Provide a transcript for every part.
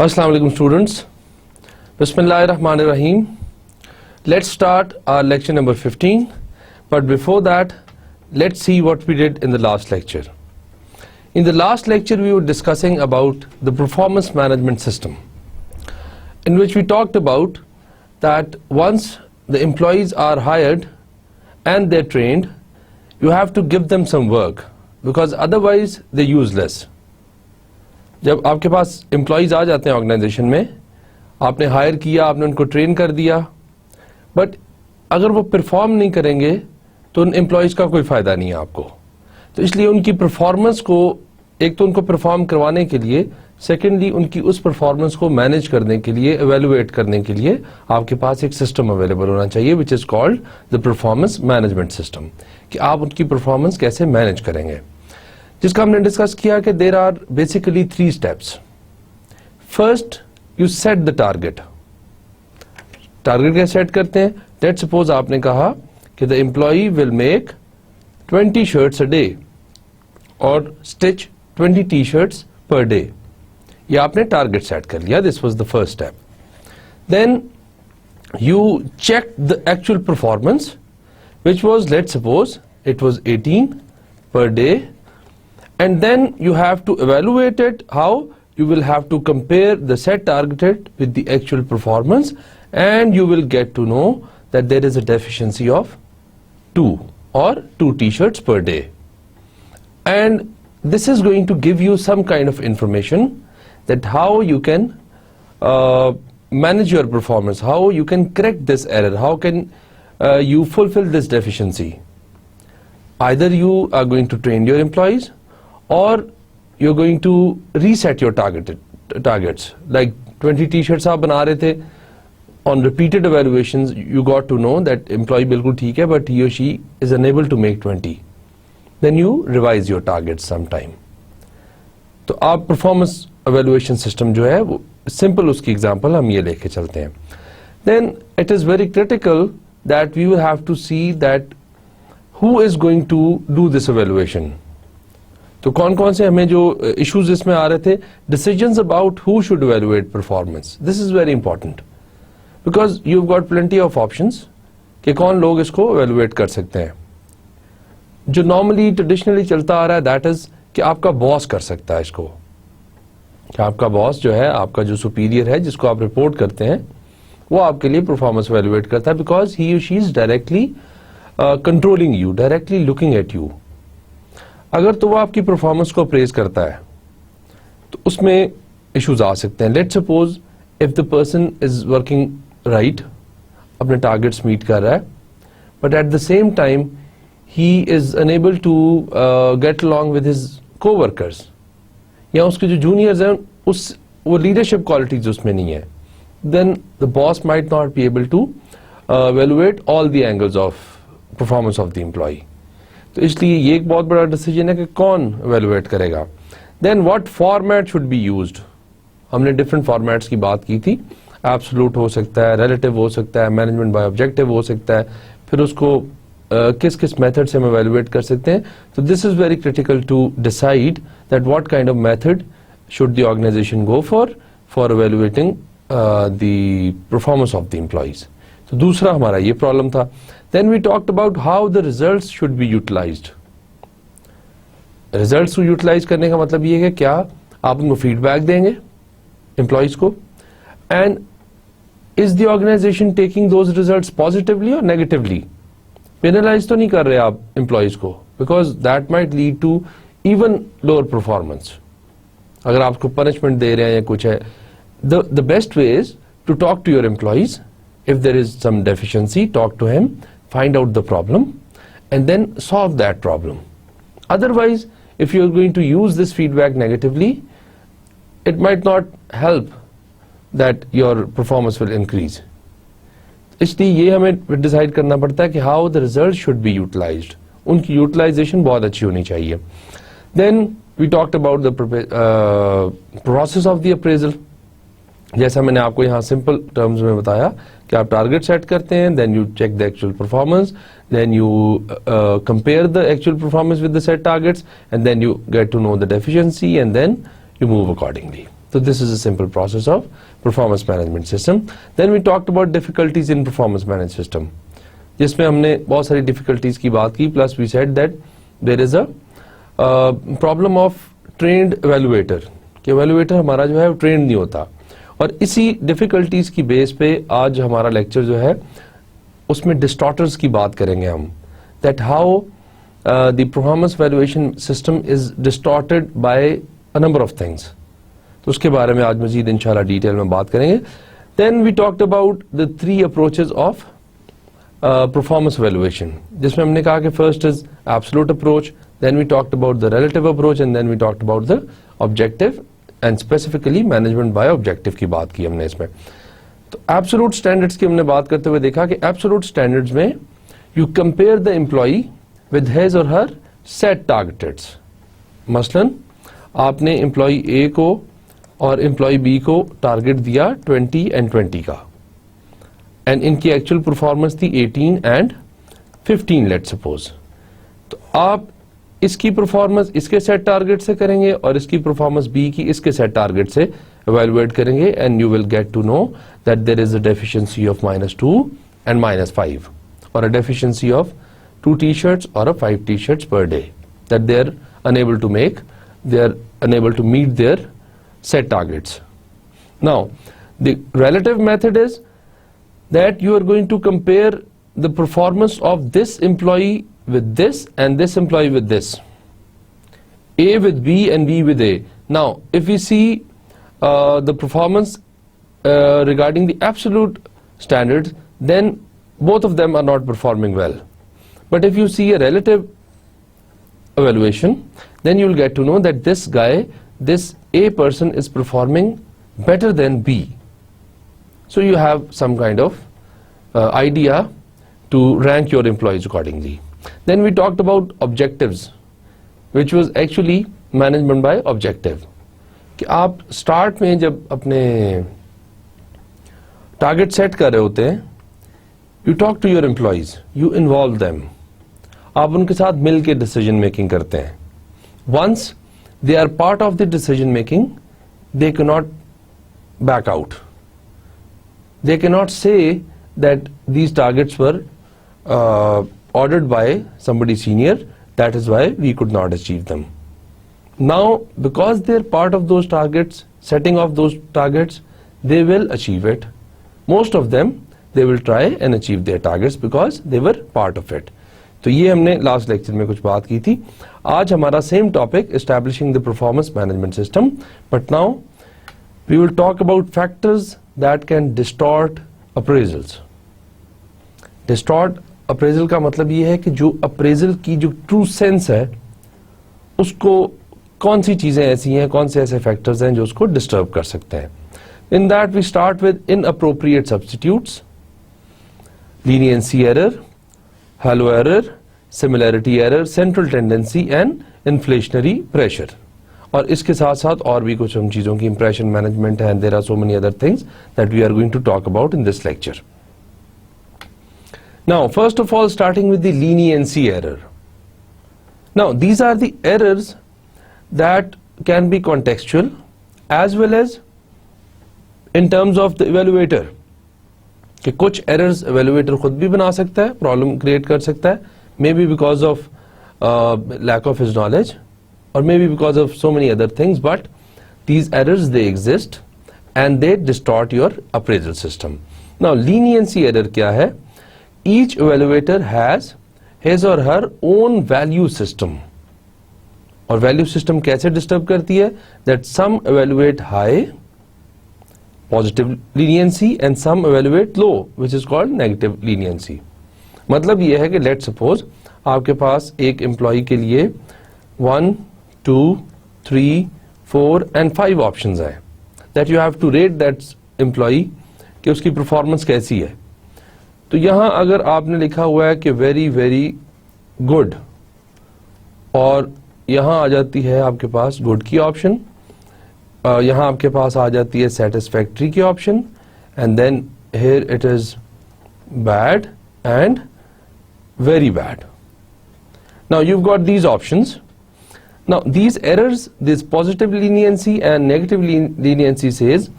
Assalamu alaikum students. Bismillahirrahmanirrahim. Let's start our lecture number 15. But before that, let's see what we did in the last lecture. In the last lecture, we were discussing about the performance management system, in which we talked about that once the employees are hired and they're trained, you have to give them some work because otherwise they're useless. जब आपके पास employees आ जाते हैं organisation में, आपने higher किया, आपने उनको train कर दिया, बट अगर वो परफॉर्म नहीं करेंगे तो उन एम्प्लॉयज़ का कोई फ़ायदा नहीं है आपको. तो इसलिए उनकी परफॉर्मेंस को, एक तो उनको परफॉर्म करवाने के लिए, सेकेंडली उनकी उस परफॉर्मेंस को मैनेज करने के लिए, एवेलुएट करने के लिए आपके पास एक सिस्टम अवेलेबल होना चाहिए which is called the performance management system, कि आप उनकी परफॉर्मेंस कैसे मैनेज करेंगे, जिसका हमने डिस्कस किया कि there are basically 3 steps. First, you set the target. Target कैसे सेट करते हैं? लेट्स सपोज आपने कहा कि the employee will make 20 shirts a day और stitch 20 T shirts per day. ये आपने टारगेट सेट कर लिया. This was the first step. Then you check the actual performance which was, let's suppose it was 18 per day, and then you have to evaluate it. How? You will have to compare the set targeted with the actual performance, and you will get to know that there is a deficiency of 2 or 2 t-shirts per day. And this is going to give you some kind of information that how you can manage your performance, how you can correct this error, how can you fulfill this deficiency. Either you are going to train your employees or you're going to reset your targets. Like 20 t-shirts आप बना रहे थे, on repeated evaluations you got to know that employee बिल्कुल ठीक है but he or she is unable to make 20. Then you revise your targets sometime. तो आप performance evaluation system जो है वो simple, उसकी example हम ये लेके चलते हैं. Then it is very critical that we will have to see that who is going to do this evaluation. तो कौन कौन से हमें जो issues इसमें आ रहे थे, decisions about who should evaluate performance. This is very important because you've got plenty of options कि कौन लोग इसको evaluate कर सकते हैं. जो normally traditionally चलता आ रहा है that is कि आपका boss कर सकता है इसको, कि आपका boss जो है, आपका जो superior है जिसको आप report करते हैं, वो आपके लिए परफॉर्मेंस एवेलुएट करता है because he she is directly controlling you, directly looking at you. अगर तो वो आपकी परफॉर्मेंस को अप्रेज करता है तो उसमें इश्यूज आ सकते हैं. Let's suppose if the person is working right, अपने टारगेट्स मीट कर रहा है, but at the same time he is unable to get along with his coworkers, या उसके जो जूनियर्स हैं उस वो लीडरशिप क्वालिटीज उसमें नहीं है, then the boss might not be able to evaluate all the angles of performance of the employee. तो इसलिए ये एक बहुत बड़ा डिसीजन है कि कौन evaluate करेगा. Then what format should be used? हमने different formats की बात की थी. Absolute हो सकता है, relative हो सकता है, management by objective हो सकता है, फिर उसको किस किस मेथड से हम evaluate कर सकते हैं. तो this is very critical to decide that what kind of method should the organization go for evaluating the performance of the employees. तो दूसरा हमारा ये प्रॉब्लम था. Then we talked about how the results should be utilized. Results को utilise करने का मतलब ये है कि क्या आप उनको फीडबैक देंगे एम्प्लॉयज को, and is the organization taking those results positively or negatively? Penalise तो नहीं कर रहे आप एम्प्लॉयज को, because that might lead to even lower performance. अगर आपको पनिशमेंट दे रहे हैं या कुछ है, The best way is to talk to your employees. If there is some deficiency, talk to him, find out the problem, and then solve that problem. Otherwise, if you are going to use this feedback negatively, it might not help that your performance will increase. इसलिए ये हमें decide करना पड़ता है कि how the results should be utilized. उनकी utilization बहुत अच्छी होनी चाहिए. Then we talked about the process of the appraisal. जैसा मैंने आपको यहाँ सिंपल टर्म्स में बताया कि आप टारगेट सेट करते हैं, then you check the actual performance, then you compare the actual performance with the set targets, and then you get to know the deficiency, and then you move accordingly. So this is a simple process of performance management system. Then we talked about difficulties in performance management system, जिसमें हमने बहुत सारी difficulties की बात की. Plus we said that there is a problem of trained evaluator, कि evaluator हमारा जो है trained नहीं होता. और इसी difficulties की base पे आज हमारा lecture जो है उसमें distorters की बात करेंगे हम. That how the performance evaluation system is distorted by a number of things. तो उसके बारे में आज मजीद इंशाल्लाह डिटेल में बात करेंगे. Then we talked about the 3 approaches of performance evaluation, जिसमें हमने कहा कि first is absolute approach, then we talked about the relative approach, and then we talked about the objective and specifically management by objective की बात की हमने इसमें. तो absolute standards की हमने बात करते हुए देखा कि absolute standards में you compare the employee with his or her set targets. मसलन आपने employee A को और एम्प्लॉय बी को टारगेट दिया 20 and 20 का, एंड इनकी एक्चुअल परफॉर्मेंस थी 18 and 15 लेट्स सपोज. तो आप इसकी परफॉर्मेंस इसके सेट टारगेट से करेंगे और इसकी परफॉर्मेंस बी की इसके सेट टारगेट से इवैल्यूएट करेंगे, and you will get to know that there is a deficiency of -2 and -5 और a deficiency of 2 t-shirts or a 5 t-shirts per day that they are unable to make, they are unable to meet their set targets. Now the relative method is that you are going to compare the performance of this employee with this and this employee with this, A with B and B with A. Now if we see the performance regarding the absolute standards, then both of them are not performing well. But if you see a relative evaluation, then you will get to know that this guy, this A person is performing better than B. So you have some kind of idea to rank your employees accordingly. Then we talked about objectives, which was actually management by objective. कि आप start में जब अपने target set कर रहे होते हैं, you talk to your employees, you involve them. आप उनके साथ मिल के decision making करते हैं. Once they are part of the decision making, they cannot back out. They cannot say that these targets were ordered by somebody senior, that is why we could not achieve them. Now because they are part of those targets, setting of those targets, they will achieve it. Most of them, they will try and achieve their targets because they were part of it. तो ये हमने last lecture में कुछ बात की थी. आज हमारा same topic establishing the performance management system, but now we will talk about factors that can distort appraisals. Distort appraisal का मतलब ये है कि जो अप्रेजल की जो ट्रू सेंस है उसको कौन सी चीजें ऐसी हैं, कौन से ऐसे फैक्टर्स हैं जो उसको डिस्टर्ब कर सकते हैं. In that we start with inappropriate substitutes, leniency error, halo error, similarity error, central tendency and inflationary pressure. और इसके साथ साथ और भी कुछ हम चीजों की impression management है, and there are so many other things that we are going to talk about in this lecture. Now first of all, starting with the leniency error. Now these are the errors that can be contextual as well as in terms of the evaluator. कि कुछ errors एवेल्युएटर खुद भी बना सकता है, problem create कर सकता है, maybe because of lack of his knowledge और maybe because of so many other things, but these errors they exist and they distort your appraisal system. Now leniency error क्या है? Each evaluator has his or her own value system. और value system कैसे disturb करती है? That some evaluate high positive leniency and some evaluate low, which is called negative leniency. मतलब ये है कि let's suppose आपके पास एक employee के लिए 1, 2, 3, 4 and 5 options हैं that you have to rate that employee कि उसकी performance कैसी है. तो यहाँ अगर आपने लिखा हुआ है कि very very good और यहाँ आ जाती है आपके पास good की option, यहाँ आपके पास आ जाती है satisfactory की option, and then here it is bad and very bad. Now you've got these options. Now these errors, this positive leniency and negative leniency says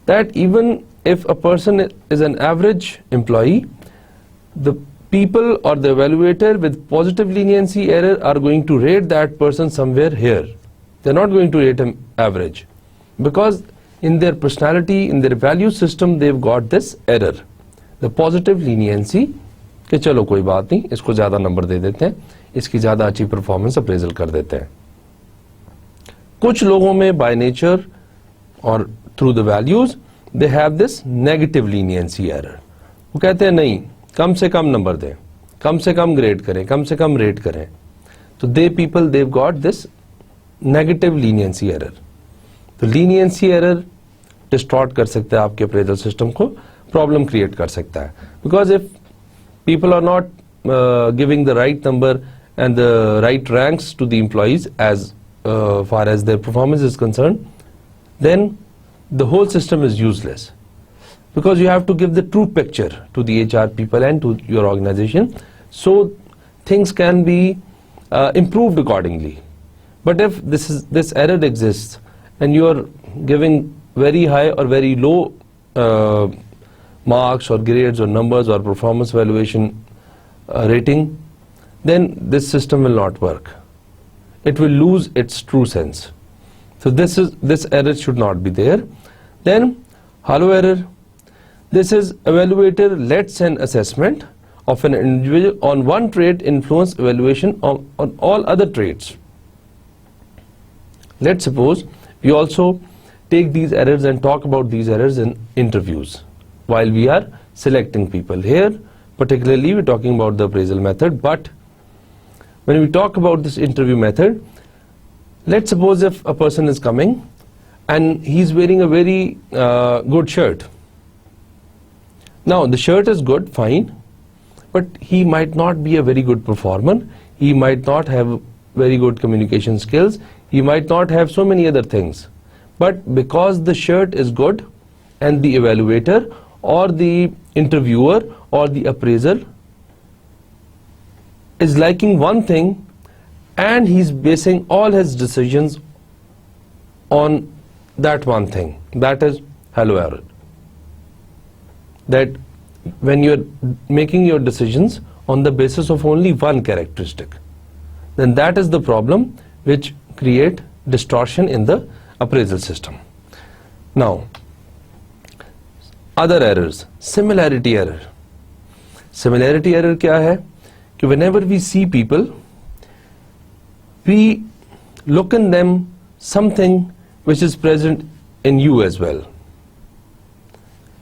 that even if a person is an average employee, the people or the evaluator with positive leniency error are going to rate that person somewhere here. They're not going to rate him average, because in their personality, in their value system, they've got this error, the positive leniency, कि चलो कोई बात नहीं, इसको ज़्यादा number दे देते हैं, इसकी ज़्यादा अच्छी परफॉर्मेंस अप्रेजल कर देते हैं. कुछ लोगों में बाय नेचर और through the values they have this negative leniency error. वो कहते हैं नहीं, कम से कम नंबर दें, कम से कम ग्रेड करें, कम से कम रेट करें. तो they people they got this negative leniency error. तो लीनियंसी एरर डिस्टॉर्ट कर सकता है आपके अप्रेजल सिस्टम को, प्रॉब्लम क्रिएट कर सकता है. Because if people are not giving the right number and the right ranks to the employees as far as their performance is concerned, then the whole system is useless, because you have to give the true picture to the HR people and to your organization, so things can be improved accordingly. But if this error exists and you are giving very high or very low marks or grades or numbers or performance evaluation rating, then this system will not work. It will lose its true sense. So this error should not be there. Then hollow error. This is evaluator lets an assessment of an individual on one trait influence evaluation on all other traits. Let's suppose we also take these errors and talk about these errors in interviews while we are selecting people. Here particularly we're talking about the appraisal method, but when we talk about this interview method, let's suppose if a person is coming and he's wearing a very good shirt. Now the shirt is good, fine, but he might not be a very good performer, he might not have very good communication skills, he might not have so many other things. But because the shirt is good and the evaluator or the interviewer or the appraiser is liking one thing and he's basing all his decisions on that one thing, that is hollow error. That when you're making your decisions on the basis of only one characteristic, then that is the problem which create distortion in the appraisal system. Now other errors, similarity error. Similarity error क्या है कि whenever we see people, we look in them something which is present in you as well.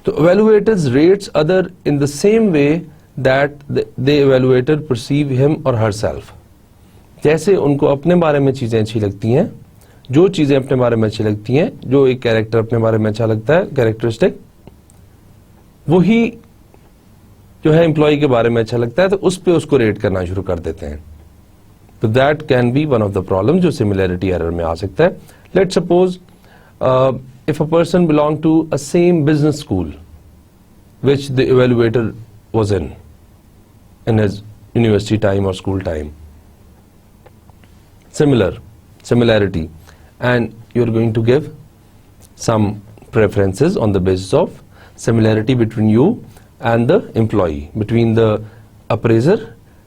So evaluators rates other in the same way that the evaluator perceive him or herself. जैसे उनको अपने बारे में चीज़ें अच्छी लगती हैं, जो चीज़ें अपने बारे में अच्छी लगती हैं, जो एक कैरेक्टर अपने बारे में अच्छा लगता है, कैरेक्टरिस्टिक, वही जो है एम्प्लॉय के बारे में अच्छा लगता है, तो उस पे उसको रेट करना शुरू कर देते हैं. तो that can be one of the problem जो सिमिलैरिटी एरर में आ सकता है. Let's suppose if a person belong to a same business school which the evaluator was in his university time or school time. Similarity, and you're going to give some preferences on the basis of similarity between you and the employee, between the appraiser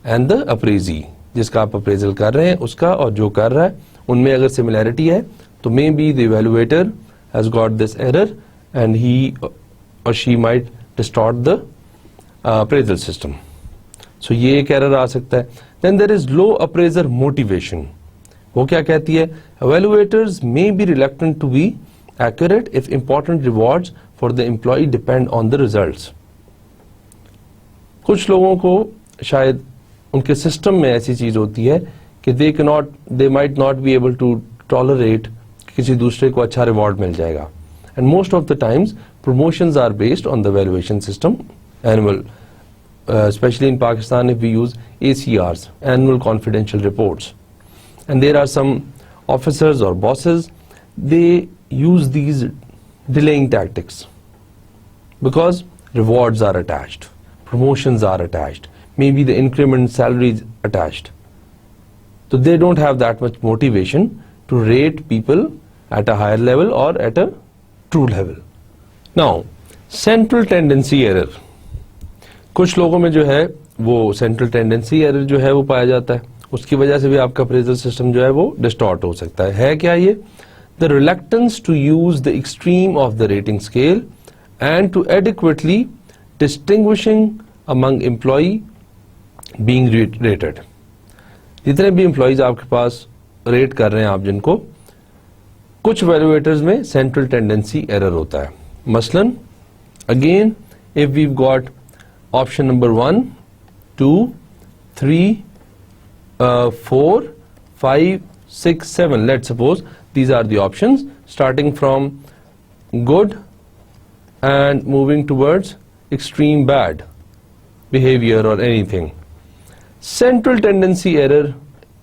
and the appraisee. जिसका आप appraisal कर रहे हैं उसका और जो कर रहा है उनमें अगर सिमिलैरिटी है तो may be the evaluator has got this error and he और she might distort the appraisal system. So ये एक एरर आ सकता है. Then there is low appraiser motivation. वो क्या कहती है? evaluators may be reluctant to be accurate if important rewards for the employee depend on the results. कुछ लोगों को शायद उनके सिस्टम में ऐसी चीज होती है कि they might not be able to tolerate किसी दूसरे को अच्छा रिवॉर्ड मिल जाएगा. And most of the times promotions are based on the valuation system, annual, especially in Pakistan if we use ACRs, annual confidential reports. And there are some officers or bosses, they use these delaying tactics because rewards are attached, promotions are attached, maybe the increment salary is attached. So they don't have that much motivation to rate people at a higher level or at a true level. Now, central tendency error. कुछ लोगों में जो है वो central tendency error जो है वो पाया जाता है, उसकी वजह से भी आपका appraisal system जो है वो distort हो सकता है क्या ये? The reluctance to use the extreme of the rating scale and to adequately distinguishing among employee being rated. जितने भी employees आपके पास रेट कर रहे हैं आप जिनको, कुछ evaluators में central tendency error होता है. मसलन again if we've got option number 1, 2, 3, 4, 5, 6, 7, let's suppose these are the options starting from good and moving towards extreme bad behavior or anything. Central tendency error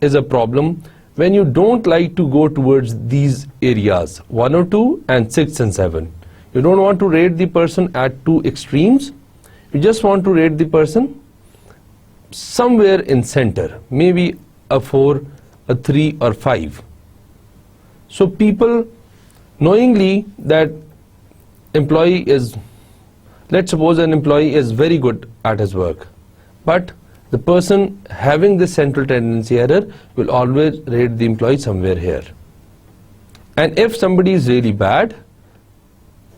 is a problem when you don't like to go towards these areas 1 or 2 and 6 and 7. You don't want to rate the person at two extremes, you just want to rate the person somewhere in center, maybe a 4, a 3 or 5. So people knowingly that employee is, let's suppose an employee is very good at his work, but the person having this central tendency error will always rate the employee somewhere here. And if somebody is really bad,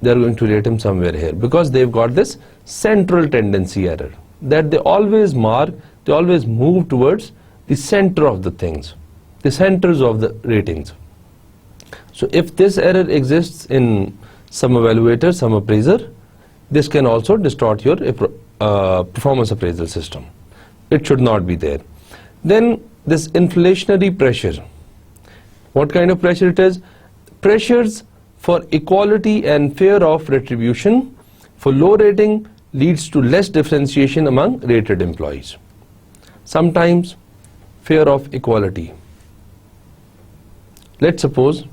they are going to rate him somewhere here because they've got this central tendency error that they always mark, they always move towards the center of the things, the centers of the ratings. So if this error exists in some evaluator, some appraiser, this can also distort your performance appraisal system. It should not be there. Then this inflationary pressure. What kind of pressure it is? Pressures for equality and fair of retribution for low rating leads to less differentiation among rated employees. Sometimes fear of equality. Let's suppose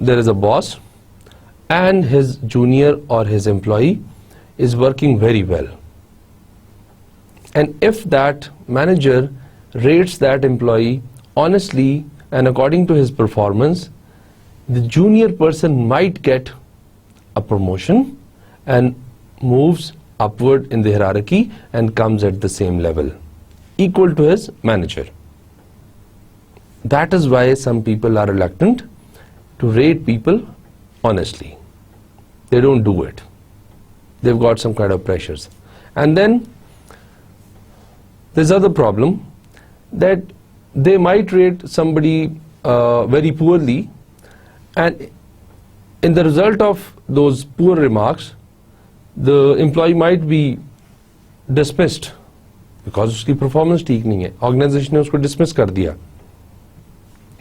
there is a boss and his junior or his employee is working very well. And if that manager rates that employee honestly and according to his performance, the junior person might get a promotion and moves upward in the hierarchy and comes at the same level, equal to his manager. That is why some people are reluctant to rate people honestly. They don't do it. They've got some kind of pressures. And then there's other problem that they might rate somebody very poorly, and in the result of those poor remarks, the employee might be dismissed because उसकी performance ठीक नहीं है, organization ने उसको dismiss कर दिया.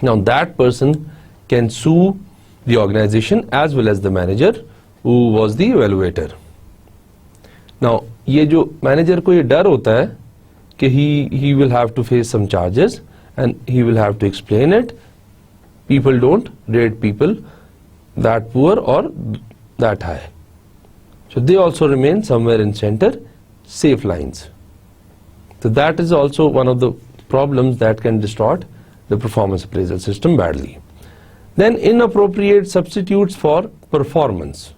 Now that person can sue the organization as well as the manager who was the evaluator. Now ये जो manager को ये डर होता है कि he will have to face some charges and he will have to explain it. People don't rate people that poor or that high. So they also remain somewhere in center, safe lines. So that is also one of the problems that can distort the performance appraisal system badly. Then inappropriate substitutes for performance.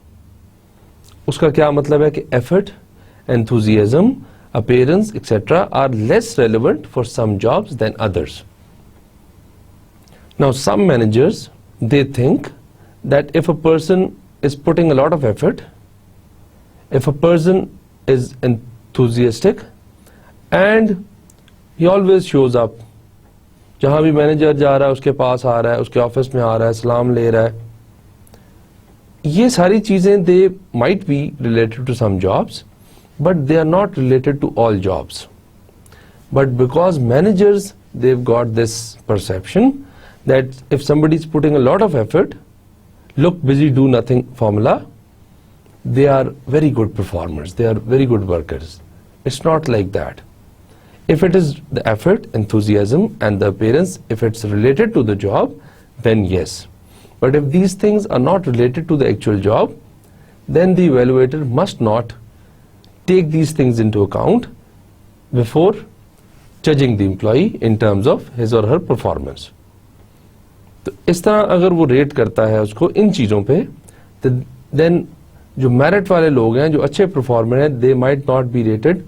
उसका क्या मतलब है कि effort, enthusiasm, appearance, etc. are less relevant for some jobs than others. Now some managers, they think that if a person is putting a lot of effort, if a person is enthusiastic and he always shows up, जहाँ भी manager जा रहा है उसके पास आ रहा है, उसके office में आ रहा है, सलाम ले रहा है, ये सारी चीजें they might be related to some jobs, but they are not related to all jobs. But because managers, they've got this perception that if somebody is putting a lot of effort, look busy, do nothing formula, they are very good performers, they are very good workers. It's not like that. If it is the effort, enthusiasm and the appearance, if it's related to the job, then yes. But if these things are not related to the actual job, then the evaluator must not take these things into account before judging the employee in terms of his or her performance. तो इस तरह अगर वो rate करता है उसको इन चीज़ों पे, then जो मेरिट वाले लोग हैं, जो अच्छे परफॉर्मर हैं, they might not be rated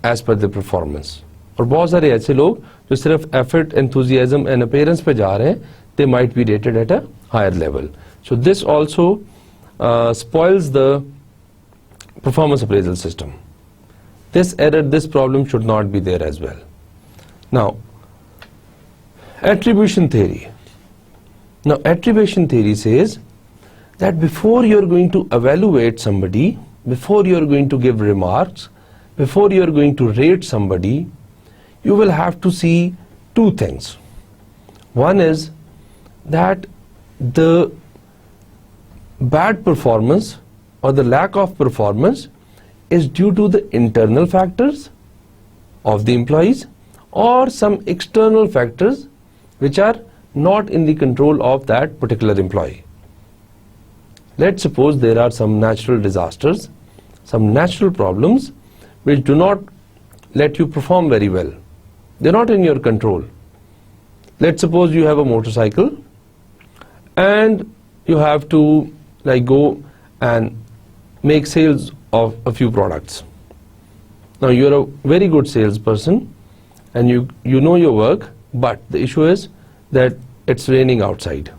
as per the performance. और बहुत सारे ऐसे लोग जो सिर्फ एफर्ट, एंथुजियाज्म एंड अपीयरेंस पे जा रहे हैं, they might be rated at a higher level. So this also spoils the performance appraisal system. This error, this problem should not be there as well. Now, attribution theory. Now, attribution theory says that before you're going to evaluate somebody, before you're going to give remarks, before you're going to rate somebody, you will have to see two things. One is that the bad performance or the lack of performance is due to the internal factors of the employees or some external factors which are not in the control of that particular employee. Let's suppose there are some natural disasters, some natural problems which do not let you perform very well. They're not in your control. Let's suppose you have a motorcycle and you have to go and make sales of a few products. Now you're a very good salesperson and you know your work, but the issue is that it's raining outside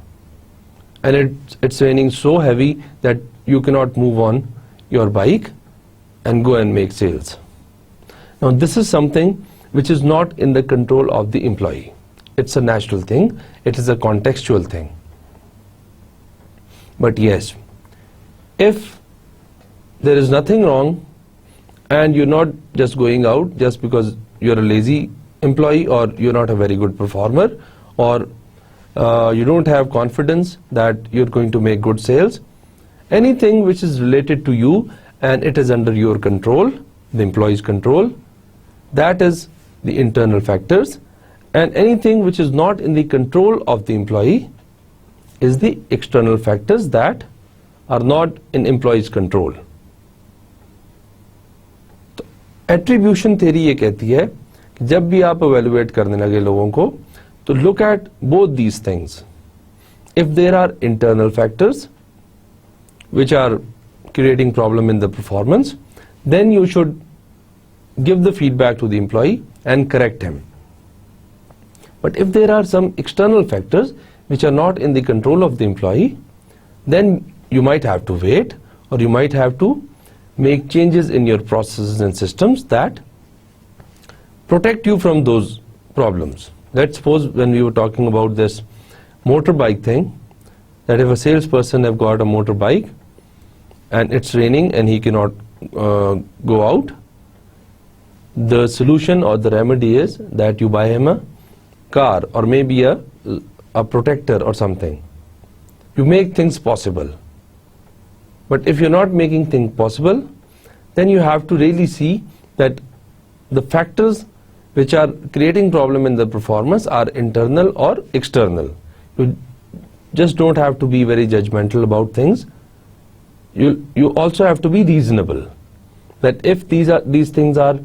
and it's raining so heavy that you cannot move on your bike and go and make sales. Now this is something which is not in the control of the employee. It's a natural thing, it is a contextual thing. But yes, if there is nothing wrong and you're not just going out just because you're a lazy employee or you're not a very good performer or you don't have confidence that you're going to make good sales, anything which is related to you and it is under your control, the employee's control, that is the internal factors, and anything which is not in the control of the employee is the external factors that are not in employee's control. तो attribution theory ये कहती है कि जब भी आप evaluate करने लगे लोगों को, तो look at both these things. If there are internal factors which are creating problem in the performance, then you should give the feedback to the employee and correct him. But if there are some external factors which are not in the control of the employee, then you might have to wait or you might have to make changes in your processes and systems that protect you from those problems. Let's suppose when we were talking about this motorbike thing, that if a salesperson have got a motorbike and it's raining and he cannot go out, the solution or the remedy is that you buy him a car or maybe a protector or something. You make things possible. But if you're not making things possible, then you have to really see that the factors which are creating problem in the performance are internal or external. You just don't have to be very judgmental about things. You also have to be reasonable. That if these things are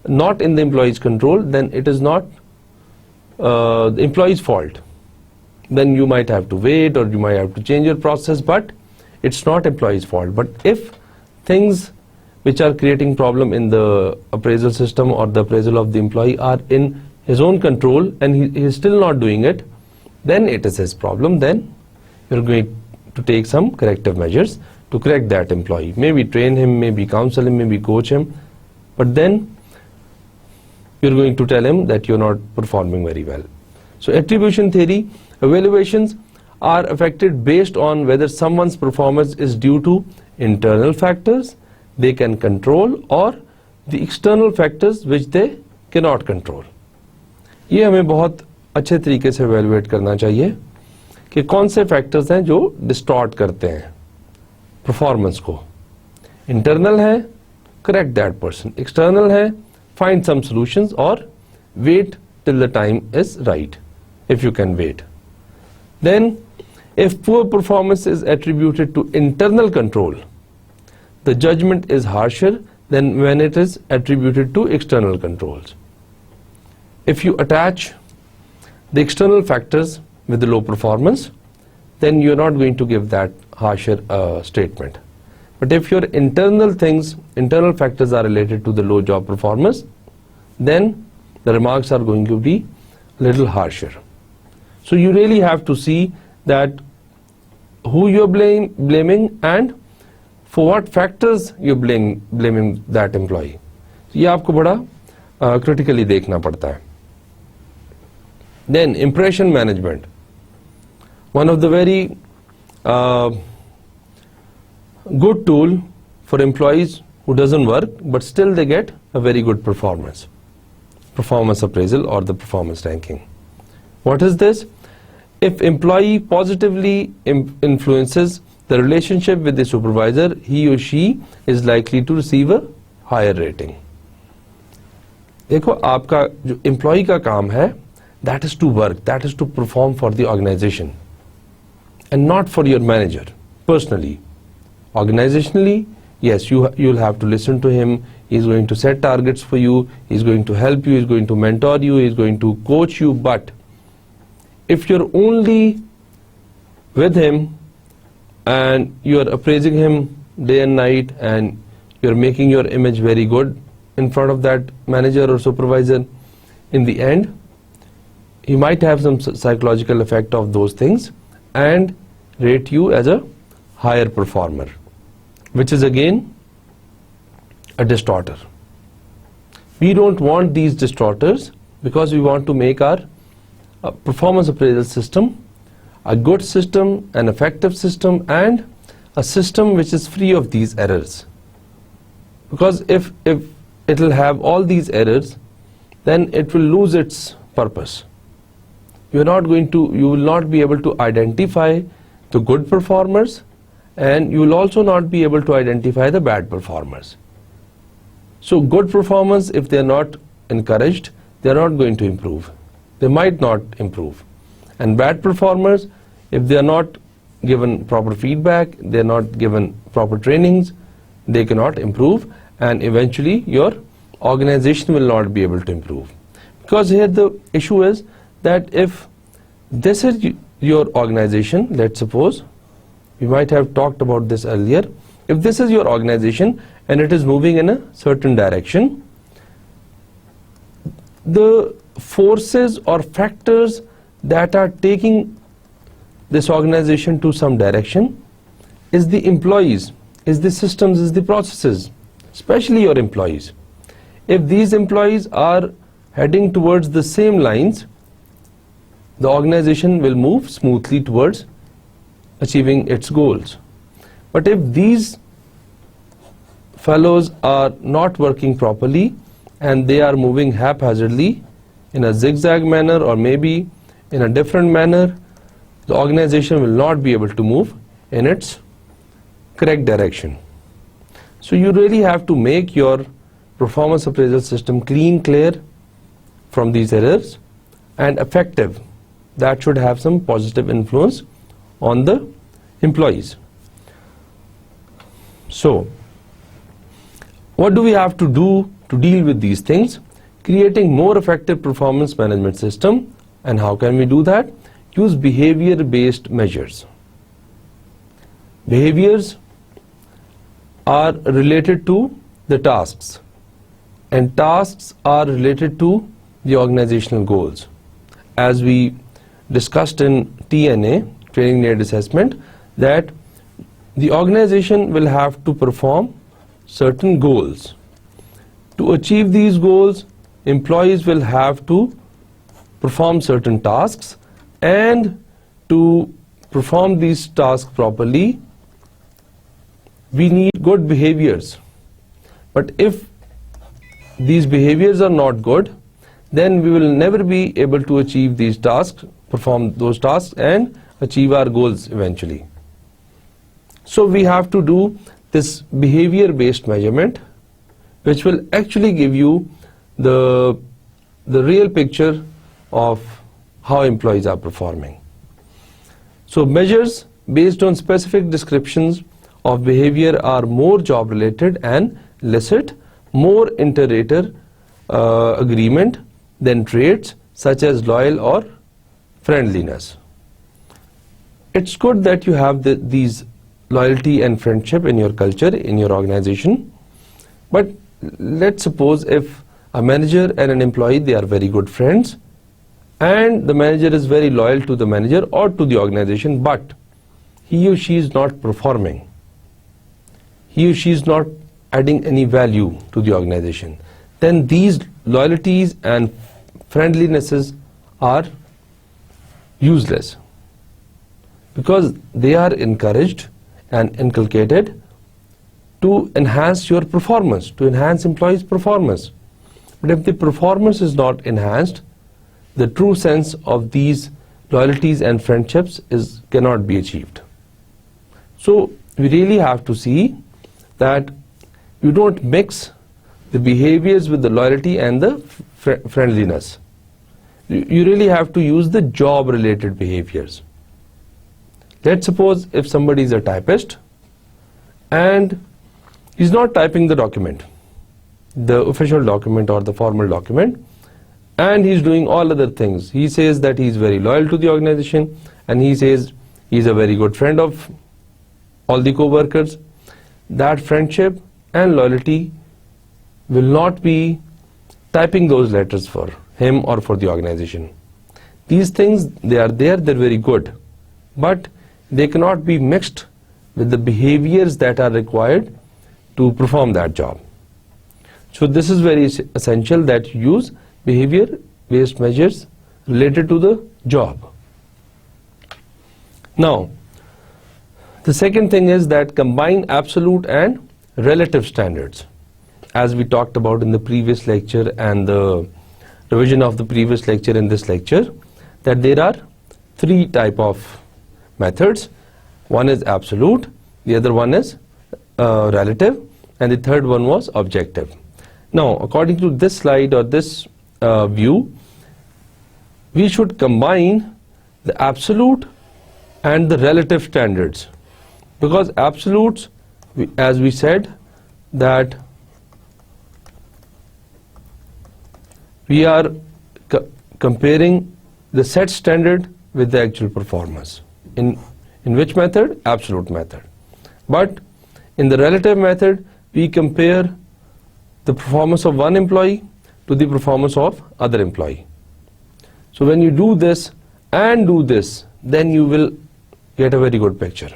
not in the employee's control, then it is not the employee's fault. Then you might have to wait or you might have to change your process, but it's not employee's fault. But if things which are creating problem in the appraisal system or the appraisal of the employee are in his own control and he is still not doing it, then it is his problem. Then you're going to take some corrective measures to correct that employee. Maybe train him, maybe counsel him, maybe coach him, but then you're going to tell him that you're not performing very well. So attribution theory, evaluations are affected based on whether someone's performance is due to internal factors they can control or the external factors which they cannot control. ये हमें बहुत अच्छे तरीके से evaluate करना चाहिए कि कौन से factors हैं जो distort करते हैं performance को. Internal है, correct that person. External है, find some solutions or wait till the time is right, if you can wait. Then, if poor performance is attributed to internal control, the judgment is harsher than when it is attributed to external controls. if you attach the external factors with the low performance, then you're not going to give that harsher statement. But if your internal factors are related to the low job performance, then the remarks are going to be a little harsher. So you really have to see that who you're blaming and for what factors you're blaming that employee. So ये आपको बड़ा critically देखना पड़ता है. Then impression management. One of the very good tool for employees who doesn't work but still they get a very good performance appraisal or the performance ranking. What is this? If employee positively influences the relationship with the supervisor, he or she is likely to receive a higher rating. देखो आपका जो employee का काम है, that is to work, that is to perform for the organization and not for your manager personally. Organizationally, yes, you'll have to listen to him. He's going to set targets for you, he's going to help you, he's going to mentor you, he's going to coach you. But if you're only with him and you're appraising him day and night and you're making your image very good in front of that manager or supervisor, in the end he might have some psychological effect of those things and rate you as a higher performer, which is again a distorter. We don't want these distorters because we want to make our performance appraisal system a good system, an effective system, and a system which is free of these errors. Because if it will have all these errors, then it will lose its purpose. You will not be able to identify the good performers, and you will also not be able to identify the bad performers. So good performance, if they are not encouraged, they are not going to improve. They might not improve. And bad performers, if they are not given proper feedback, they are not given proper trainings, they cannot improve, and eventually your organization will not be able to improve. Because here the issue is that if this is your organization, let's suppose, we might have talked about this earlier, if this is your organization and it is moving in a certain direction, the forces or factors that are taking this organization to some direction is the employees, is the systems, is the processes, especially your employees. If these employees are heading towards the same lines, the organization will move smoothly towards achieving its goals. But if these fellows are not working properly and they are moving haphazardly in a zigzag manner or maybe in a different manner, the organization will not be able to move in its correct direction. So you really have to make your performance appraisal system clean, clear from these errors and effective. That should have some positive influence on the employees. So what do we have to do to deal with these things? Creating more effective performance management system. And how can we do that? Use behavior-based measures. Behaviors are related to the tasks, and tasks are related to the organizational goals. As we discussed in TNA, Training Need Assessment, that the organization will have to perform certain goals. To achieve these goals, employees will have to perform certain tasks, and to perform these tasks properly, we need good behaviors. But if these behaviors are not good, then we will never be able to achieve these tasks, perform those tasks, and achieve our goals eventually. So we have to do this behavior-based measurement, which will actually give you the real picture of how employees are performing. So measures based on specific descriptions of behavior are more job related and elicit more inter-rater agreement than traits such as loyal or friendliness. It's good that you have these loyalty and friendship in your culture, in your organization, but let's suppose if a manager and an employee, they are very good friends, and the manager is very loyal to the manager or to the organization, but he or she is not performing. He or she is not adding any value to the organization. Then these loyalties and friendlinesses are useless, because they are encouraged and inculcated to enhance your performance, to enhance employees' performance. But if the performance is not enhanced, the true sense of these loyalties and friendships cannot be achieved. So we really have to see that you don't mix the behaviors with the loyalty and the friendliness. You really have to use the job-related behaviors. Let's suppose if somebody is a typist and he's not typing the document, the official document or the formal document, and he's doing all other things. He says that he's very loyal to the organization, and he says he's a very good friend of all the co-workers. That friendship and loyalty will not be typing those letters for him or for the organization. These things, they are there, they're very good, but they cannot be mixed with the behaviors that are required to perform that job. So this is very essential that you use behavior-based measures related to the job. Now, the second thing is that combine absolute and relative standards. As we talked about in the previous lecture and the revision of the previous lecture in this lecture, that there are three types of methods. One is absolute, the other one is relative, and the third one was objective. Now, according to this slide or this view, we should combine the absolute and the relative standards, because absolutes, as we said, that we are comparing the set standard with the actual performance. In which method? Absolute method. But in the relative method, we compare the performance of one employee to the performance of other employee. So when you do this and do this, then you will get a very good picture.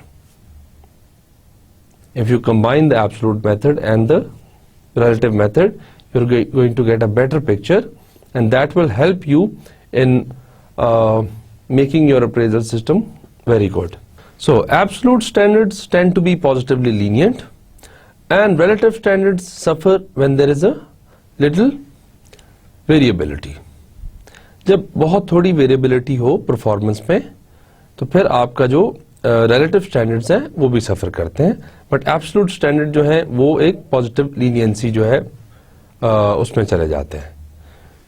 If you combine the absolute method and the relative method, you're going to get a better picture, and that will help you in making your appraisal system very good. So absolute standards tend to be positively lenient, and relative standards suffer when there is a little variability. जब बहुत थोड़ी variability हो performance में, तो फिर आपका जो relative standards हैं वो भी suffer करते हैं, but absolute standard जो है वो एक positive leniency जो है उसमें चले जाते हैं.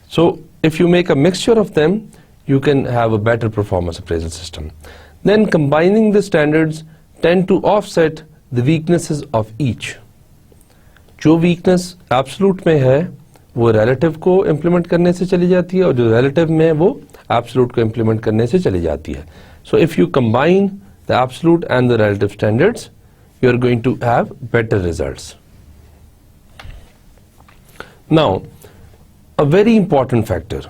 So if you make a mixture of them, you can have a better performance appraisal system. Then combining the standards tend to offset the weaknesses of each. जो weakness absolute में है वो relative को implement करने से चली जाती है, और जो relative में है वो absolute को implement करने से चली जाती है. So if you combine the absolute and the relative standards, you are going to have better results. Now, a very important factor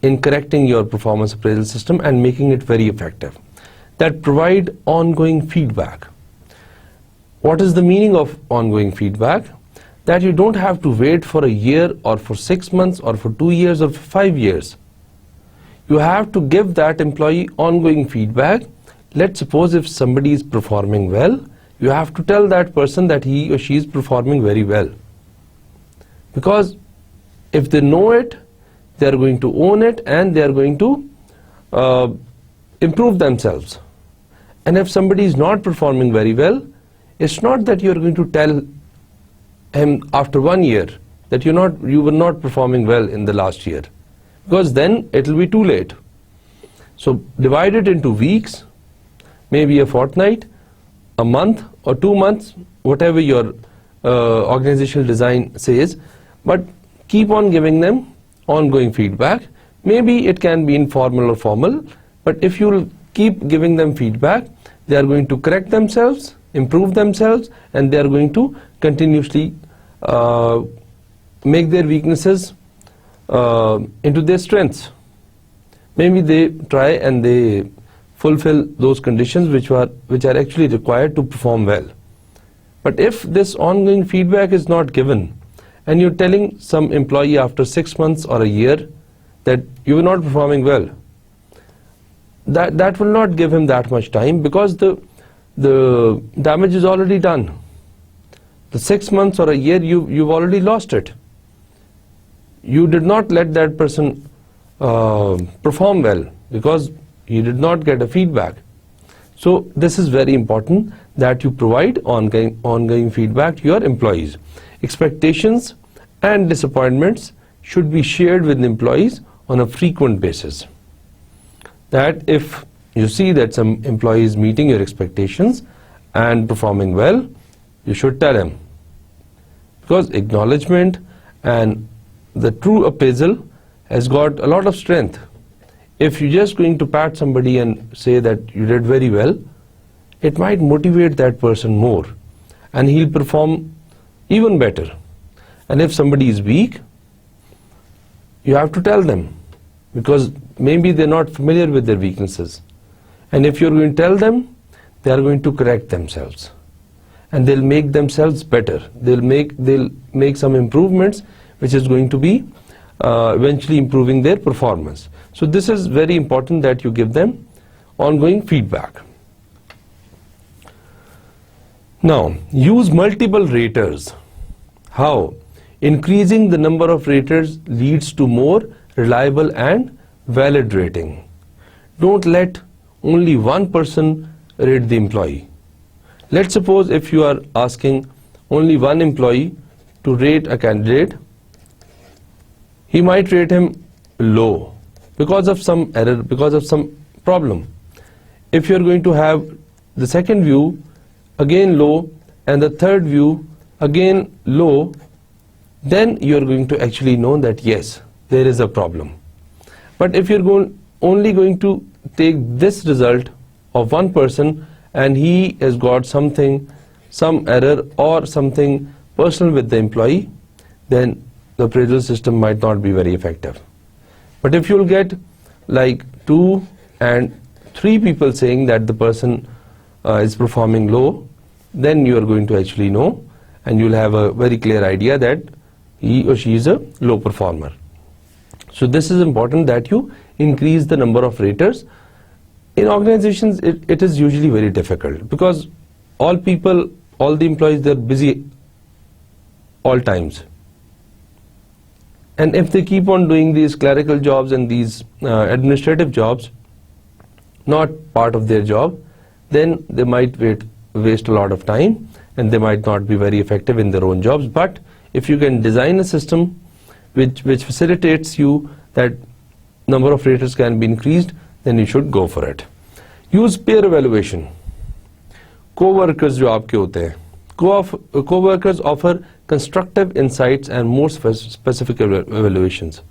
in correcting your performance appraisal system and making it very effective, that provide ongoing feedback. What is the meaning of ongoing feedback? That you don't have to wait for a year or for 6 months or for 2 years or for 5 years. You have to give that employee ongoing feedback. Let's suppose if somebody is performing well, you have to tell that person that he or she is performing very well. Because if they know it, they are going to own it, and they are going to improve themselves. And if somebody is not performing very well, it's not that you are going to tell him after 1 year that you were not performing well in the last year, because then it will be too late. So divide it into weeks, maybe a fortnight, a month or 2 months, whatever your organizational design says, but keep on giving them ongoing feedback. Maybe it can be informal or formal, but if you keep giving them feedback, they are going to correct themselves, improve themselves, and they are going to continuously make their weaknesses into their strengths. Maybe they try and they fulfill those conditions which are actually required to perform well. But if this ongoing feedback is not given, and you're telling some employee after 6 months or a year that you are not performing well, that will not give him that much time, because the damage is already done. The 6 months or a year, you've already lost it. You did not let that person perform well because he did not get a feedback. So this is very important that you provide ongoing feedback to your employees. Expectations and disappointments should be shared with employees on a frequent basis. That if you see that some employee is meeting your expectations and performing well, you should tell him. Because acknowledgement and the true appraisal has got a lot of strength. If you're just going to pat somebody and say that you did very well, it might motivate that person more and he'll perform even better. And if somebody is weak, you have to tell them, because maybe they're not familiar with their weaknesses. And if you're going to tell them, they are going to correct themselves and they'll make themselves better. They'll make some improvements which is going to be eventually improving their performance. So this is very important that you give them ongoing feedback. Now, use multiple raters. How? Increasing the number of raters leads to more reliable and valid rating. Don't let only one person rate the employee. Let's suppose if you are asking only one employee to rate a candidate, he might rate him low because of some error, because of some problem. If you are going to have the second view again low and the third view again low, then you are going to actually know that yes, there is a problem. But if you're only going to take this result of one person and he has got some error or something personal with the employee, then the appraisal system might not be very effective. But if you'll get like 2 and 3 people saying that the person is performing low, then you are going to actually know and you'll have a very clear idea that he or she is a low performer. So this is important that you increase the number of raters. In organizations, it is usually very difficult because all the employees, they're busy all times. And if they keep on doing these clerical jobs and these administrative jobs, not part of their job, then they might waste a lot of time and they might not be very effective in their own jobs. But if you can design a system which facilitates you that number of raters can be increased, then you should go for it. Use peer evaluation. Co-workers जो आपके होते हैं, co-workers offer constructive insights and more specific evaluations,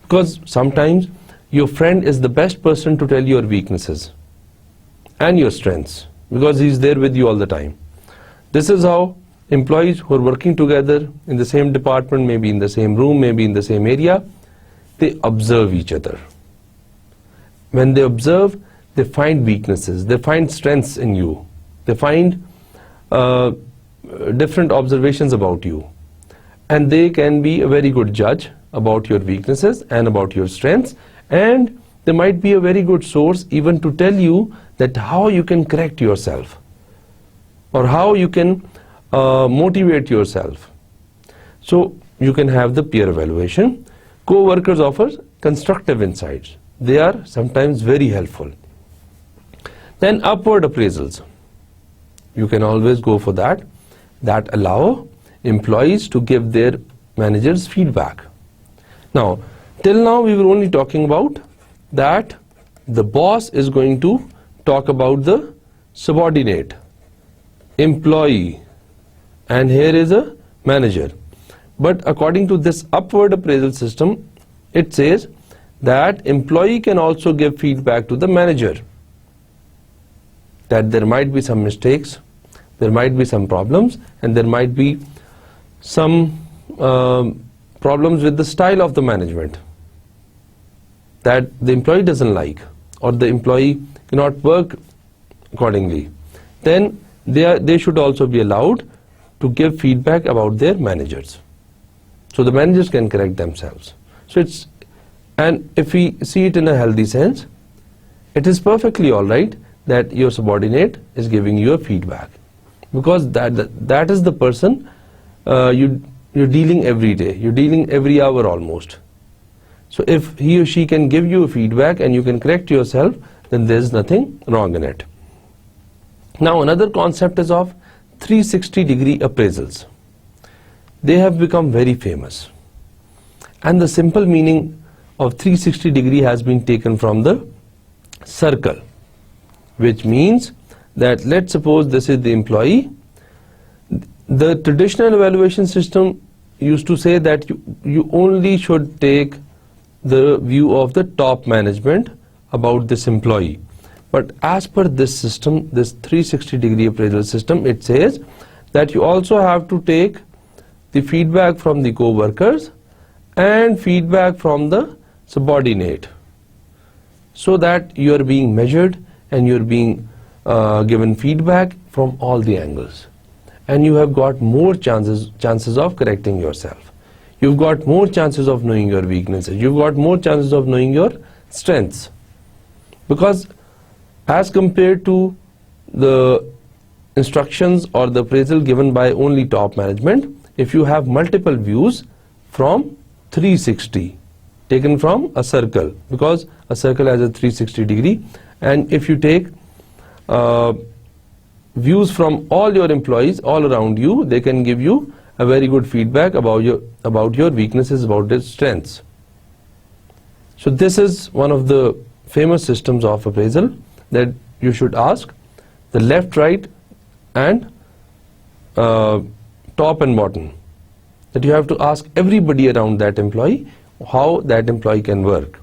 because sometimes your friend is the best person to tell your weaknesses and your strengths because he's there with you all the time. This is how employees who are working together in the same department, maybe in the same room, maybe in the same area, they observe each other. When they observe, they find weaknesses, they find strengths in you, they find different observations about you, and they can be a very good judge about your weaknesses and about your strengths, and they might be a very good source even to tell you that how you can correct yourself or how you can motivate yourself. So you can have the peer evaluation. Co-workers offer constructive insights. They are sometimes very helpful. Then upward appraisals. You can always go for that allow employees to give their managers feedback. Now, till now we were only talking about that the boss is going to talk about the subordinate, employee, and here is a manager. But according to this upward appraisal system, it says that employee can also give feedback to the manager that there might be some mistakes, there might be some problems, and there might be some problems with the style of the management that the employee doesn't like, or the employee cannot work accordingly. Then they should also be allowed to give feedback about their managers, so the managers can correct themselves. And if we see it in a healthy sense, it is perfectly all right that your subordinate is giving you a feedback, because that is the person you're dealing every day, you're dealing every hour almost. So if he or she can give you a feedback and you can correct yourself, then there's nothing wrong in it. Now another concept is of 360-degree appraisals. They have become very famous, and the simple meaning of 360-degree has been taken from the circle, which means that let's suppose this is the employee. The traditional evaluation system used to say that you only should take the view of the top management about this employee. But as per this system, this 360-degree appraisal system, it says that you also have to take the feedback from the co-workers and feedback from the subordinate, so that you are being measured and you are being given feedback from all the angles, and you have got more chances of correcting yourself. You've got more chances of knowing your weaknesses. You've got more chances of knowing your strengths, because as compared to the instructions or the appraisal given by only top management, if you have multiple views from 360 taken from a circle, because a circle has a 360-degree, and if you take views from all your employees all around you, they can give you a very good feedback about your weaknesses, about your strengths. So this is one of the famous systems of appraisal, that you should ask the left, right, and top and bottom, that you have to ask everybody around that employee how that employee can work.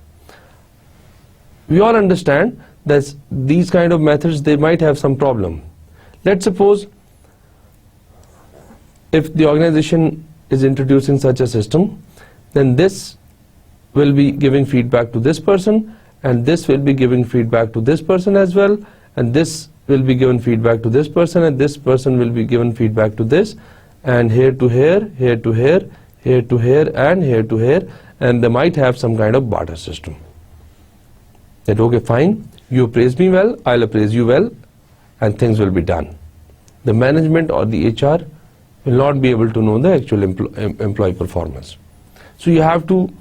We all understand that these kind of methods, they might have some problem. Let's suppose if the organization is introducing such a system, then this will be giving feedback to this person, and this will be giving feedback to this person as well, and this will be given feedback to this person, and this person will be given feedback to this, and here to here, here to here, here to here, and here to here, and they might have some kind of barter system. That okay, fine, you appraise me well, I'll appraise you well, and things will be done. The management or the HR will not be able to know the actual employee performance. So you have to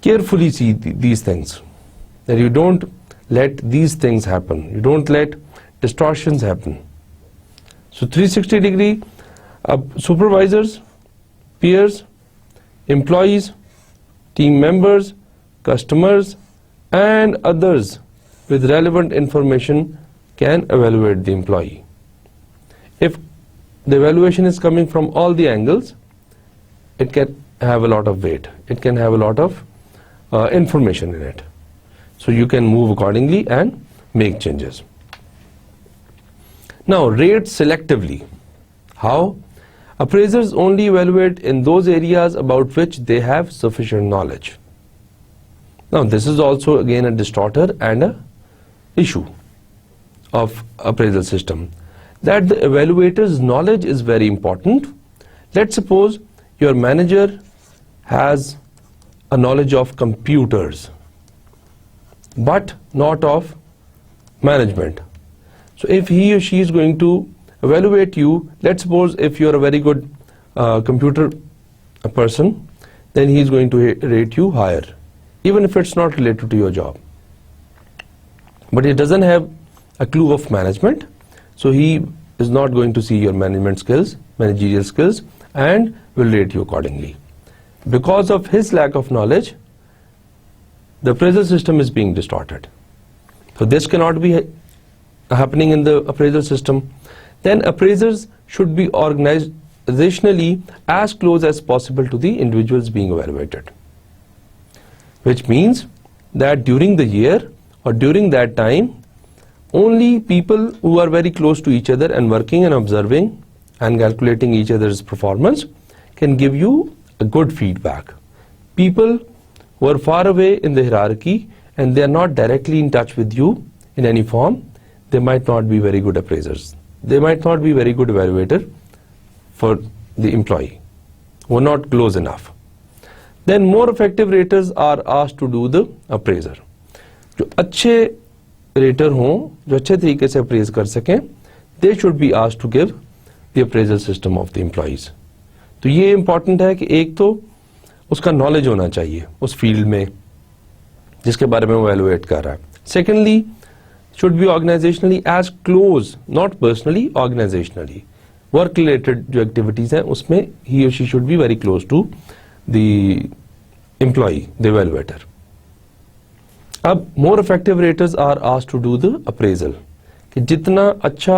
carefully see these things, that you don't let these things happen, you don't let distortions happen. So 360-degree supervisors, peers, employees, team members, customers, and others with relevant information can evaluate the employee. If the evaluation is coming from all the angles, it can have a lot of weight, it can have a lot of information in it. So you can move accordingly and make changes. Now, rate selectively. How? Appraisers only evaluate in those areas about which they have sufficient knowledge. Now, this is also again a distorter and a issue of appraisal system, that the evaluator's knowledge is very important. Let's suppose your manager has a knowledge of computers, but not of management. So if he or she is going to evaluate you, let's suppose if you're a very good computer person, then he is going to rate you higher, even if it's not related to your job. But he doesn't have a clue of management, so he is not going to see your management skills, managerial skills, and will rate you accordingly. Because of his lack of knowledge, the appraisal system is being distorted. So this cannot be happening in the appraisal system. Then appraisers should be organizationally as close as possible to the individuals being evaluated. which means that during the year or during that time, only people who are very close to each other and working and observing and calculating each other's performance can give you a good feedback. People who are far away in the hierarchy and they are not directly in touch with you in any form, they might not be very good appraisers. They might not be very good evaluator for the employee, who are not close enough. Then more effective raters are asked to do the appraiser. जो अच्छे rater हों, जो अच्छे तरीके से apprise कर सकें, they should be asked to give the appraisal system of the employees. तो ये इम्पॉर्टेंट है कि एक तो उसका नॉलेज होना चाहिए उस फील्ड में जिसके बारे में वो एवेलुएट कर रहा है. Secondly, should be organizationally as close, not personally, organizationally. Work related जो activities हैं उसमें he or she should be very close to the employee, the evaluator. अब more effective raters are asked to do the appraisal. कि जितना अच्छा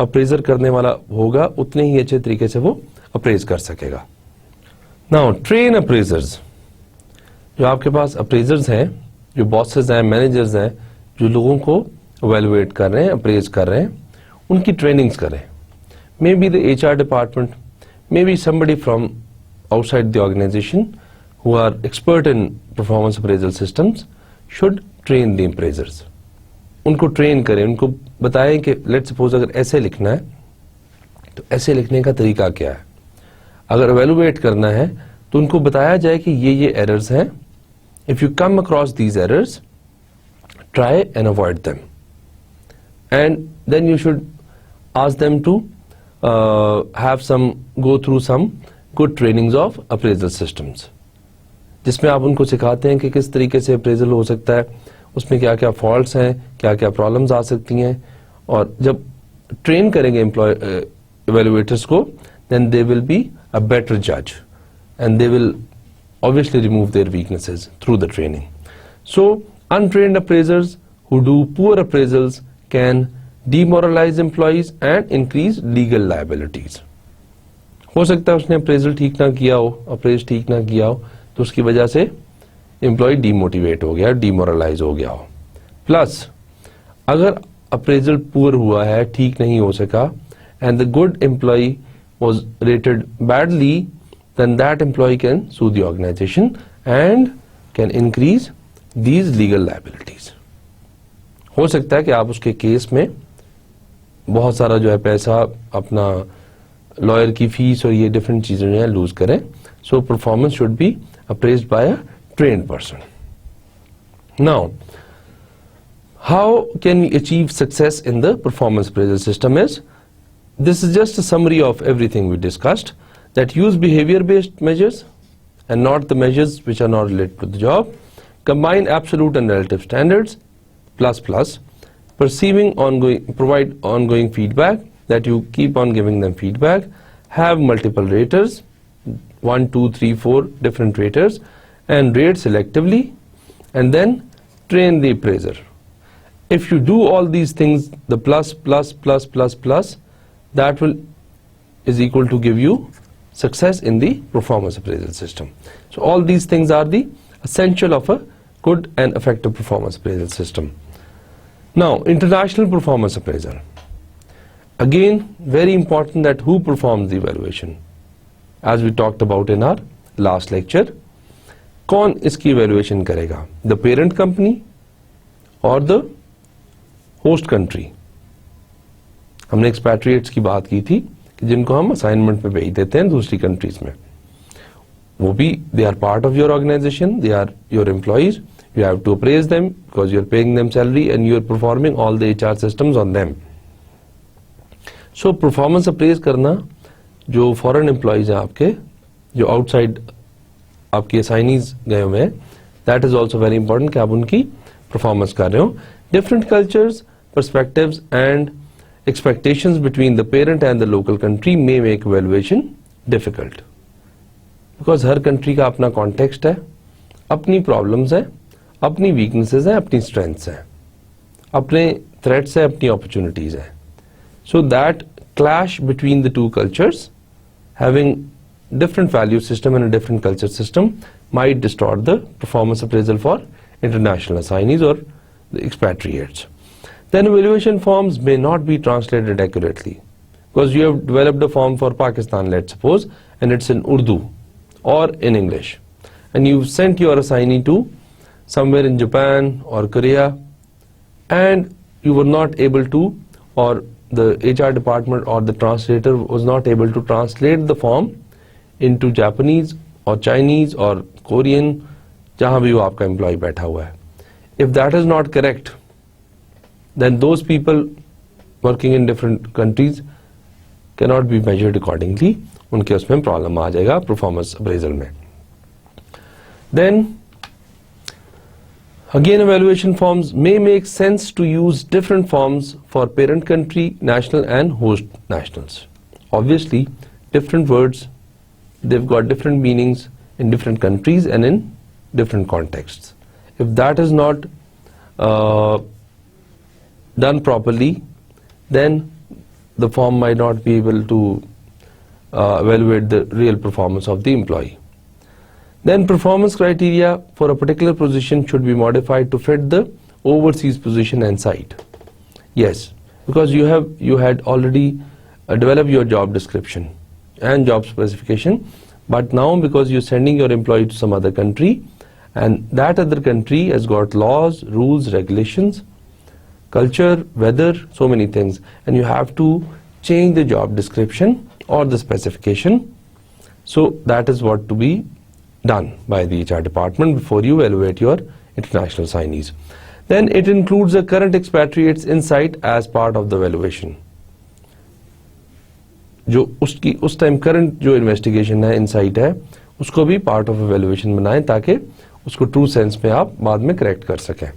appraisal करने वाला होगा उतने ही अच्छे तरीके से वो अप्रेज कर सकेगा. Now train appraisers. जो आपके पास अप्रेजर्स हैं, जो बॉसेस हैं, मैनेजर्स हैं, जो लोगों को evaluate कर रहे हैं, अप्रेज कर रहे हैं, उनकी ट्रेनिंग्स करें. मे be the HR department, may be somebody from outside the organization who are expert in performance appraisal systems should train the appraisers. उनको ट्रेन करें, उनको बताएं कि लेट्स सपोज अगर ऐसे लिखना है तो ऐसे लिखने का तरीका क्या है. अगर evaluate करना है तो उनको बताया जाए कि ये एरर्स हैं. If you come across these errors, try and avoid them. And then you should ask them to go through some good trainings of appraisal systems. जिसमें आप उनको सिखाते हैं कि किस तरीके से अप्रेजल हो सकता है, उसमें क्या क्या फॉल्ट्स हैं, क्या क्या प्रॉब्लम्स आ सकती हैं. और जब ट्रेन करेंगे evaluators को, then they will be a better judge and they will obviously remove their weaknesses through the training. So untrained appraisers who do poor appraisals can demoralize employees and increase legal liabilities. हो सकता है उसने appraisal ठीक ना किया हो, apprise ठीक ना किया हो, तो उसकी वजह से एम्प्लॉय डीमोटिवेट हो गया, डीमोरलाइज हो गया हो. प्लस अगर अप्रेजल पुअर हुआ है, ठीक नहीं हो सका, and the good employee was rated badly, then that employee can sue the organization and can increase these legal liabilities. हो सकता है कि आप उसके केस में बहुत सारा जो है पैसा, अपना लॉयर की फीस और ये डिफरेंट चीजें जो है लूज करें. So performance should be appraised by a trained person. Now, how can we achieve success in the performance appraisal system is, this is just a summary of everything we discussed, that use behavior-based measures and not the measures which are not related to the job, combine absolute and relative standards, plus, provide ongoing feedback, that you keep on giving them feedback, have multiple raters, 1, 2, 3, 4 different raters, and rate selectively, and then train the appraiser. If you do all these things, the plus, that is equal to give you success in the performance appraisal system. So all these things are the essential of a good and effective performance appraisal system. Now, international performance appraisal. Again, very important that who performs the evaluation. As we talked about in our last lecture, कौन इसकी evaluation करेगा? The parent company or the host country? हमने expatriates की बात की थी कि जिनको हम assignment पे भेज देते हैं दूसरी countries में. वो भी they are part of your organization, they are your employees. You have to appraise them because you are paying them salary and you are performing all the HR systems on them. So performance appraise करना, जो foreign employees हैं आपके, जो outside आपके assignees गए हुए हैं, that is also very important कि आप उनकी performance कर रहे हो. Different cultures, perspectives and expectations between the parent and the local country may make evaluation difficult. Because her country का अपना context है, अपनी problems है, अपनी weaknesses हैं, अपनी strengths हैं, अपने threats हैं, अपनी opportunities हैं. So that clash between the two cultures, having different value system and a different culture system, might distort the performance appraisal for international assignees or the expatriates. Then evaluation forms may not be translated accurately because you have developed a form for Pakistan, let's suppose, and it's in Urdu or in English, and you've sent your assignee to somewhere in Japan or Korea, and you were not able to, or the HR department or the translator was not able to translate the form into Japanese or Chinese or Korean, जहाँ भी वो आपका employee बैठा हुआ है. If that is not correct, then those people working in different countries cannot be measured accordingly. उनके उसमें problem आ जाएगा performance appraisal में. Then again, evaluation forms may make sense to use different forms for parent country, national and host nationals. Obviously, different words, they've got different meanings in different countries and in different contexts. If that is not done properly, then the form might not be able to evaluate the real performance of the employee. Then performance criteria for a particular position should be modified to fit the overseas position and site. Yes, because you had already developed your job description and job specification, but now because you're sending your employee to some other country, and that other country has got laws, rules, regulations, culture, weather, so many things, and you have to change the job description or the specification. So that is what to be done by the HR department before you evaluate your international assignees. Then it includes the current expatriates insight as part of the evaluation. जो उसकी उस time current जो investigation है, insight है, उसको भी part of evaluation बनाएं ताकि उसको ट्रू सेंस में आप बाद में करेक्ट कर सकें.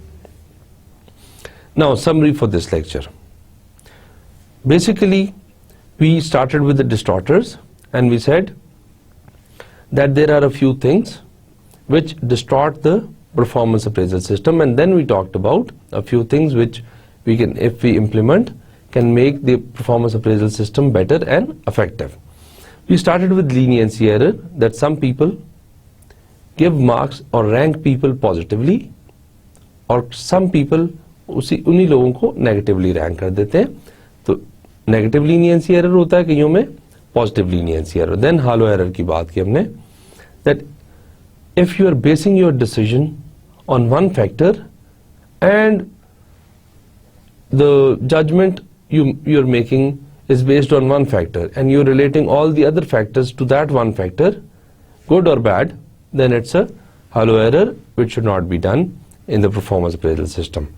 Now summary for this lecture. Basically we started with the distorters and we said that there are a few things which distort the performance appraisal system, and then we talked about a few things which we can, if we implement, can make the performance appraisal system better and effective. We started with leniency error, that some people give marks or rank people positively और some people उन्हीं लोगों को negatively rank कर देते हैं. तो negative leniency error होता है कईयों में, positive leniency error. Then hollow error की बात की हमने, that if you are basing your decision on one factor and the judgment you're making is based on one factor and you're relating all the other factors to that one factor, good or bad, then it's a hollow error which should not be done in the performance appraisal system.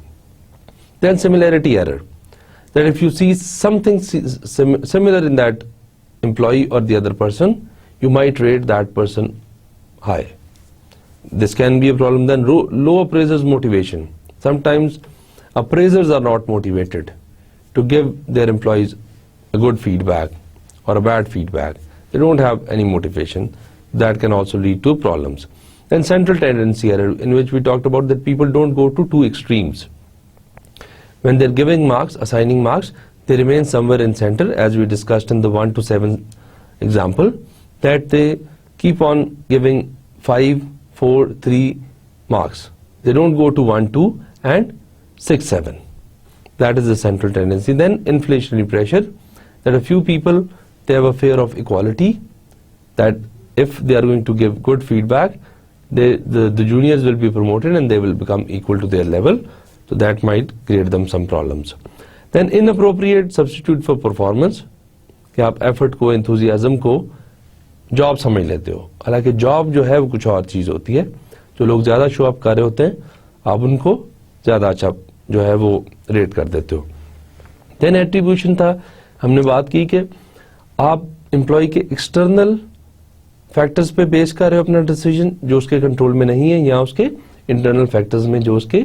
Then similarity error, that if you see something similar in that employee or the other person, you might rate that person high. This can be a problem. Then low appraisers motivation. Sometimes appraisers are not motivated to give their employees a good feedback or a bad feedback. They don't have any motivation. That can also lead to problems. Then central tendency error, in which we talked about that people don't go to two extremes. When they're giving marks, assigning marks, they remain somewhere in center, as we discussed in the 1 to 7 example, that they keep on giving 5, 4, 3 marks. They don't go to 1, 2 and 6, 7. That is the central tendency. Then inflationary pressure, that a few people, they have a fear of equality, that if they are going to give good feedback, the juniors will be promoted and they will become equal to their level. So that might create them some problems. Then inappropriate substitute for performance, कि आप effort को, enthusiasm को job समझ लेते हो, हालांकि job जो है वो कुछ और चीज़ होती है. जो लोग ज़्यादा शो अप कर रहे होते हैं, आप उनको ज़्यादा अच्छा जो है वो रेट कर देते हो. Then attribution था, हमने बात की कि आप एम्प्लॉय के एक्सटर्नल फैक्टर्स पे बेस कर रहे हो अपना डिसीजन जो उसके कंट्रोल में नहीं है, या उसके इंटरनल फैक्टर्स में जो उसके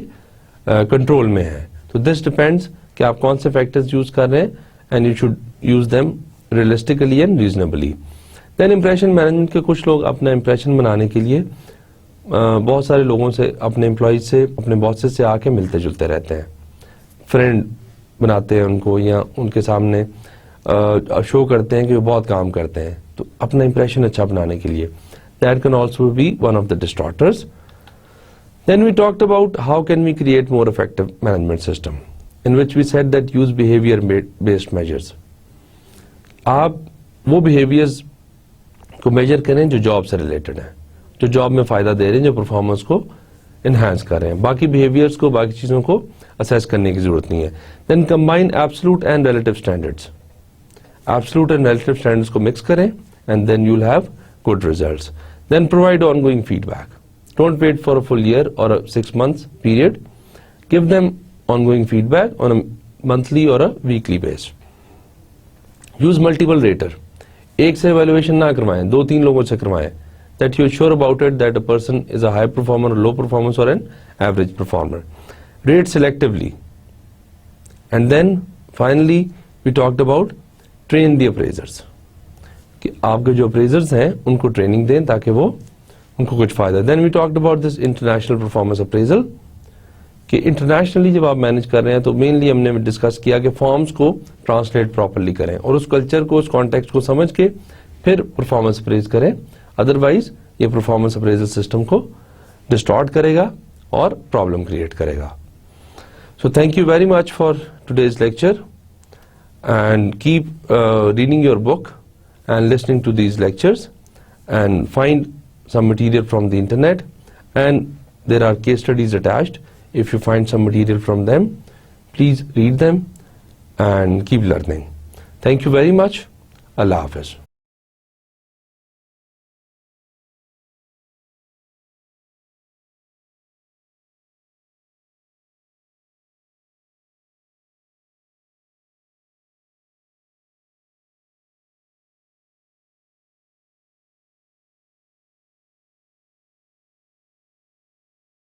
कंट्रोल में है. तो दिस डिपेंड्स कि आप कौन से फैक्टर्स यूज कर रहे हैं, and you should use them realistically and reasonably. Then impression management के कुछ लोग अपना इंप्रेशन बनाने के लिए बहुत सारे लोगों से, अपने एम्प्लॉयज से, अपने बॉसेस से आके मिलते जुलते रहते हैं, फ्रेंड बनाते हैं उनको, या उनके सामने शो करते हैं कि वो बहुत काम करते हैं, तो अपना इंप्रेशन अच्छा बनाने के लिए. That can also be one of the distorters. Then we talked about how can we create more effective management system, in which we said that use behavior based measures. आप वो behaviors को measure करें जो job से related हैं, जो job में फायदा दे रहे हैं, जो performance को enhance कर रहे हैं. बाकी behaviors को, बाकी चीज़ों को assess करने की ज़रूरत नहीं है. Then combine absolute and relative standards. Absolute and relative standards को mix करें and then you'll have good results. Then provide ongoing feedback. Don't wait for a full year or a 6 months period. Give them ongoing feedback on a monthly or a weekly basis. Use multiple rater. एक से evaluation ना करवाएं, 2-3 लोगों से करवाएं. That you're sure about it that a person is a high performer, low performance or an average performer. Rate selectively. And then finally we talked about train the appraisers. कि आपके जो appraisers हैं उनको training दें ताकि वो उनको कुछ फायदा. Then we talked about this international performance appraisal कि internationally जब आप मैनेज कर रहे हैं तो mainly हमने डिस्कस किया कि फॉर्म्स को ट्रांसलेट प्रॉपरली करें और उस कल्चर को, उस कॉन्टेक्स्ट को समझ के फिर परफॉर्मेंस अप्रेज करें. अदरवाइज ये परफॉर्मेंस अप्रेजल सिस्टम को डिस्टॉर्ट करेगा और प्रॉब्लम क्रिएट करेगा. So thank you very much for today's lecture and keep reading your book and listening to these lectures and find some material from the internet, and there are case studies attached. If you find some material from them, please read them and keep learning. Thank you very much. Allah Hafiz.